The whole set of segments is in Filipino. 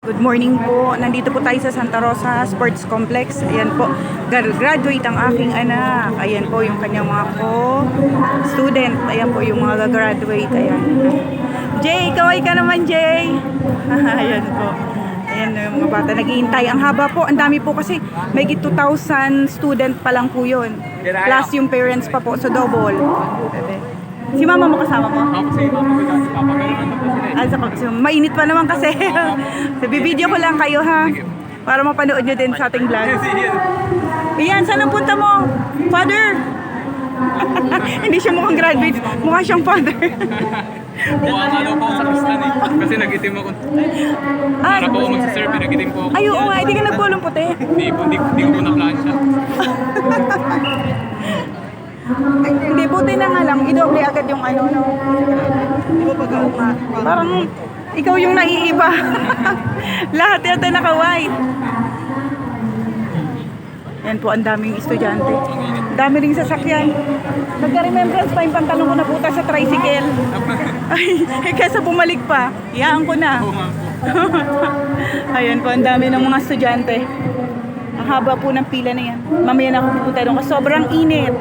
Good morning po. Nandito po tayo sa Santa Rosa Sports Complex. Ayan po. Graduate ang aking anak. Ayan po yung kanyang mga student. Ayan po yung mga graduate. Ayan. Jay, kaway ka naman, Jay. Ayan po. Ayan yung mga bata naghihintay. Ang haba po. Ang dami po kasi may 2,000 student pa lang po yun. Plus yung parents pa po. So double. Si mama mo kasama mo? Ako sa iba, papagalan na po sila. Mainit pa naman kasi. Bibideo ko lang kayo ha. Para mapanood nyo din sa ating vlog. Iyan, saan ang punta mo? Father? Hindi siya mukhang graduate. Mukha siyang father. Mukha nga daw po ako sa Kristan eh. Kasi nag-itim ako. Para po ako magsaserve, nag-itim po ako. Ay, oo nga. Hindi ka nagkulong puti. Hindi ko po na-plansya. Hindi, buti na nga lang. I-doble agad yung ano, no? Parang ikaw yung naiiba. Lahat yata naka-white. Yan po, ang daming estudyante. Dami ring sasakyan. Nagka-remembrance pa yung pantalon ko na puta sa tricycle. Ay, kesa bumalik pa. Iyaan ko na. Oo nga po. Ayan po, ang dami ng mga estudyante. Ang haba po ng pila na yan. Mamaya na ako pupunta doon kasi sobrang init.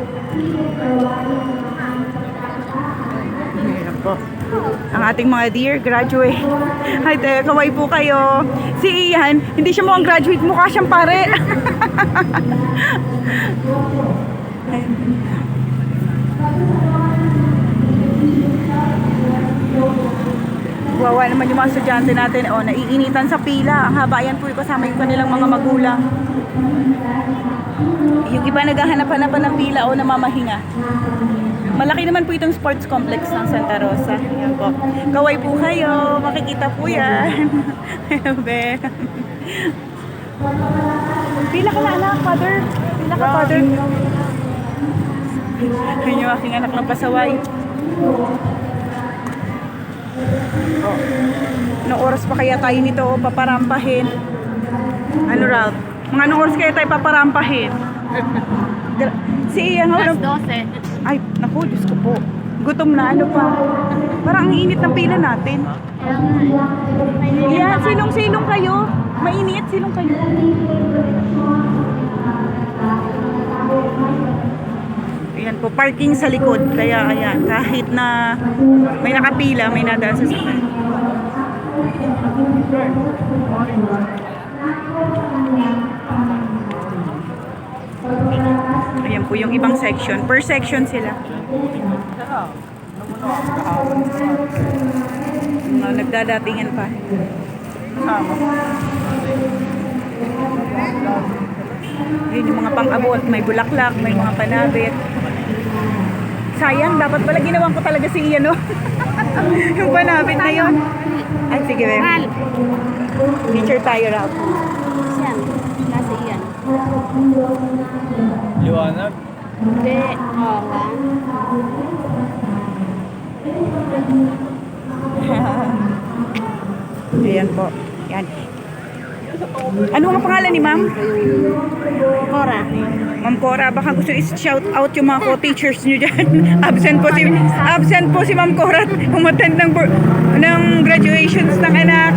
Ayan po. Ang ating mga dear graduate. Ay, kaway po kayo. Si Ian, hindi siya mukhang graduate, mukha siyang pare. Wawa naman yung mga estudyante natin. O, naiinitan sa pila. Ang haba yan po kasama yung kanilang mga magulang. Yung iba naghahanap-hanapan ng pila o namamahinga. Malaki naman po itong sports complex ng Santa Rosa. Ayan po. Kaway po kayo. Makikita po yan. Pila ka na anak, father. Pila ka, father. Ayun yung aking anak ng pasaway. Oh. Anong oras pa kaya tayo nito paparampahin? Ano, Ralph? Mga anong oras kaya tayo paparampahin? Si Ian, Alas 12. ay, naku, Diyos ko po. Gutom na, ano pa? Parang ang init ng pila natin. Iyan, silong-silong kayo. Mainit, silong kayo. Ayan po, parking sa likod. Kaya ayan, kahit na may nakapila, may nadaan sa sakay. Ayan po yung ibang section. Per section sila. Nagdadatingan pa. Yun yung mga pang-abot. May bulaklak, may mga panabit. Sayang, dapat pala ginawan ko talaga si Ian, no? Yung panabit na yun. Ay, sige, Mem. Teacher tayo, Ralph. Siyan. Nasa iyan. Liwanag. Hindi. Oo nga. Ayan po. Yan. Ano ang pangalan ni Ma'am? Cora. Ma'am Cora, baka gusto i-shout out yung mga co-teachers nyo dyan. Absent po si Ma'am Cora umattend ng graduations ng anak.